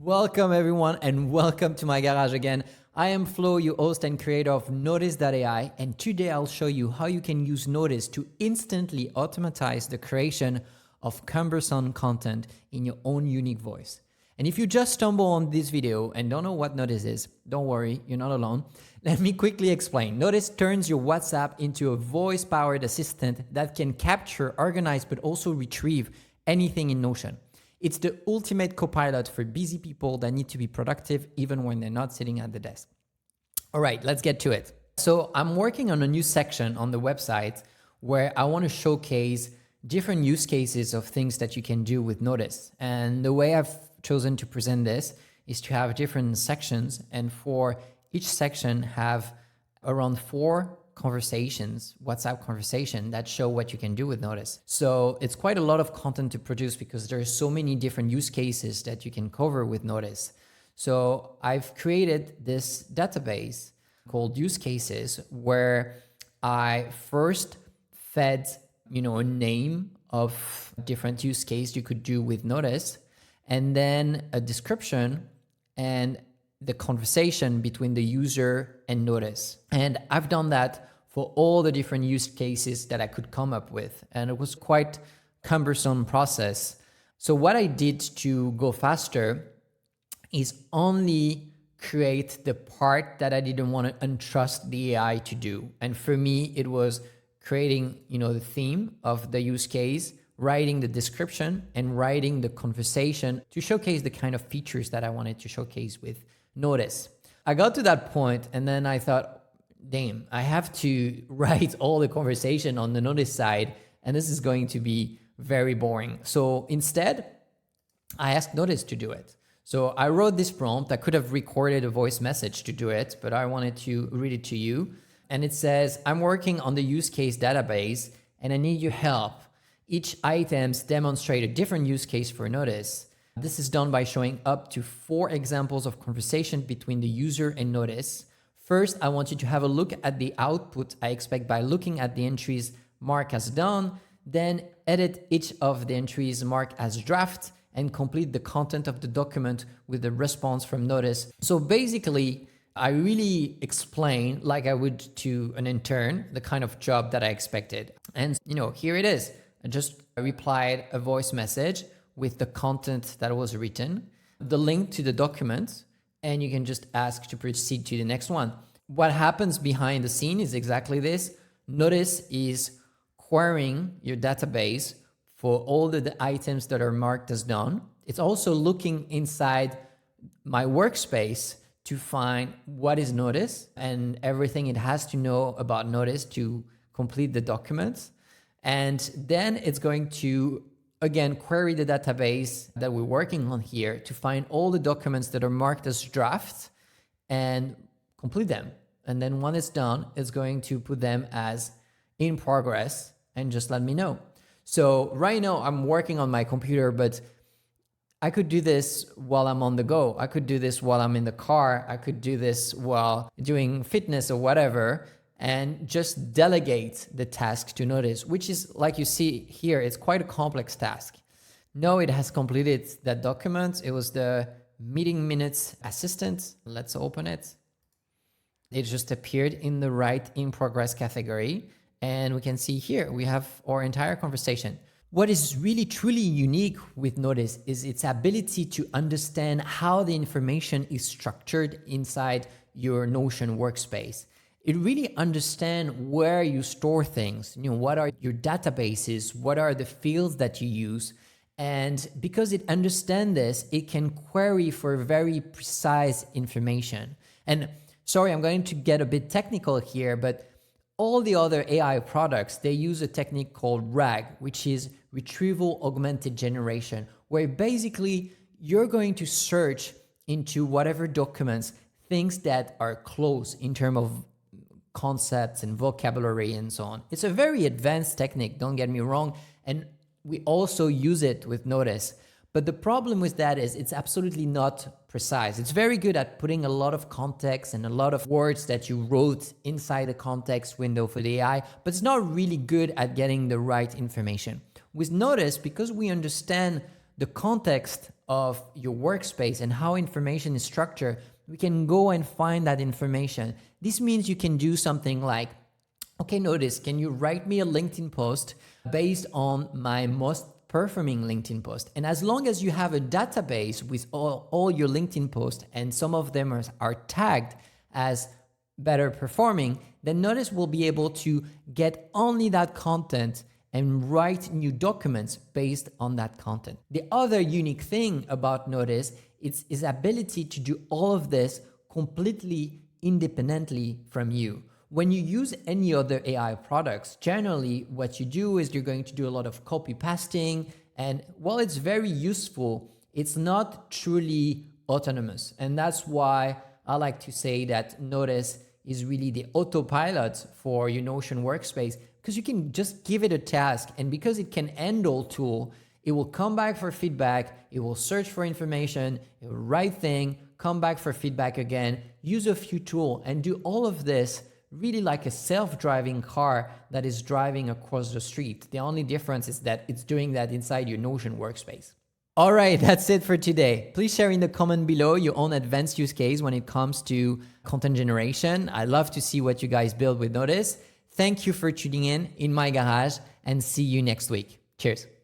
Welcome everyone and welcome to my garage again. I am Flo, your host and creator of Notis.ai, and today I'll show you how you can use Notis to instantly automatize the creation of cumbersome content in your own unique voice. And if you just stumble on this video and don't know what Notis is, don't worry, you're not alone. Let me quickly explain. Notis turns your WhatsApp into a voice-powered assistant that can capture, organize, but also retrieve anything in Notion. It's the ultimate copilot for busy people that need to be productive even when they're not sitting at the desk. All right, let's get to it. So I'm working on a new section on the website where I want to showcase different use cases of things that you can do with Notis. And the way I've chosen to present this is to have different sections, and for each section have around 4 conversations, WhatsApp conversation that show what you can do with Notis. So it's quite a lot of content to produce because there's so many different use cases that you can cover with Notis. So I've created this database called use cases where I first fed, a name of different use case you could do with Notis, and then a description and the conversation between the user and Notis. And I've done that for all the different use cases that I could come up with. And it was quite cumbersome process. So what I did to go faster is only create the part that I didn't want to entrust the AI to do. And for me, it was creating, the theme of the use case, writing the description, and writing the conversation to showcase the kind of features that I wanted to showcase with Notis. I got to that point and then I thought, damn, I have to write all the conversation on the Notis side, and this is going to be very boring. So instead, I asked Notis to do it. So I wrote this prompt. I could have recorded a voice message to do it, but I wanted to read it to you. And it says, I'm working on the use case database and I need your help. Each items demonstrate a different use case for Notis. This is done by showing up to 4 examples of conversation between the user and Notis. First, I want you to have a look at the output I expect by looking at the entries marked as done, then edit each of the entries marked as draft and complete the content of the document with the response from Notis. So basically, I really explain, like I would to an intern, the kind of job that I expected. And here it is. I just replied a voice message with the content that was written, the link to the document, and you can just ask to proceed to the next one. What happens behind the scene is exactly this. Notis is querying your database for all the items that are marked as done. It's also looking inside my workspace to find what is Notis and everything it has to know about Notis to complete the documents. And then it's going to again, query the database that we're working on here to find all the documents that are marked as draft and complete them. And then when it's done, it's going to put them as in progress and just let me know. So right now I'm working on my computer, but I could do this while I'm on the go. I could do this while I'm in the car. I could do this while doing fitness or whatever, and just delegate the task to Notis, which is, like you see here, it's quite a complex task. Now it has completed that document. It was the meeting minutes assistant. Let's open it. It just appeared in the right in progress category. And we can see here, we have our entire conversation. What is really truly unique with Notis is its ability to understand how the information is structured inside your Notion workspace. It really understands where you store things, what are your databases, what are the fields that you use. And because it understands this, it can query for very precise information. And sorry, I'm going to get a bit technical here, but all the other AI products, they use a technique called RAG, which is retrieval augmented generation, where basically you're going to search into whatever documents, things that are close in terms of concepts and vocabulary and so on. It's a very advanced technique, don't get me wrong, and we also use it with Notis. But the problem with that is it's absolutely not precise. It's very good at putting a lot of context and a lot of words that you wrote inside the context window for the AI, but it's not really good at getting the right information. With Notis, because we understand the context of your workspace and how information is structured, we can go and find that information. This means you can do something like, okay, Notis, can you write me a LinkedIn post based on my most performing LinkedIn post? And as long as you have a database with all your LinkedIn posts and some of them are tagged as better performing, then Notis will be able to get only that content and write new documents based on that content. The other unique thing about Notis is its ability to do all of this completely independently from you. When you use any other AI products, generally what you do is you're going to do a lot of copy pasting, and while it's very useful, it's not truly autonomous. And that's why I like to say that Notis is really the autopilot for your Notion workspace, because you can just give it a task, and because it can handle tool, it will come back for feedback, it will search for information, it will write thing, come back for feedback again, use a few tools, and do all of this really like a self-driving car that is driving across the street. The only difference is that it's doing that inside your Notion workspace. All right, that's it for today. Please share in the comment below your own advanced use case when it comes to content generation. I'd love to see what you guys build with Notis. Thank you for tuning in My Garage, and see you next week. Cheers.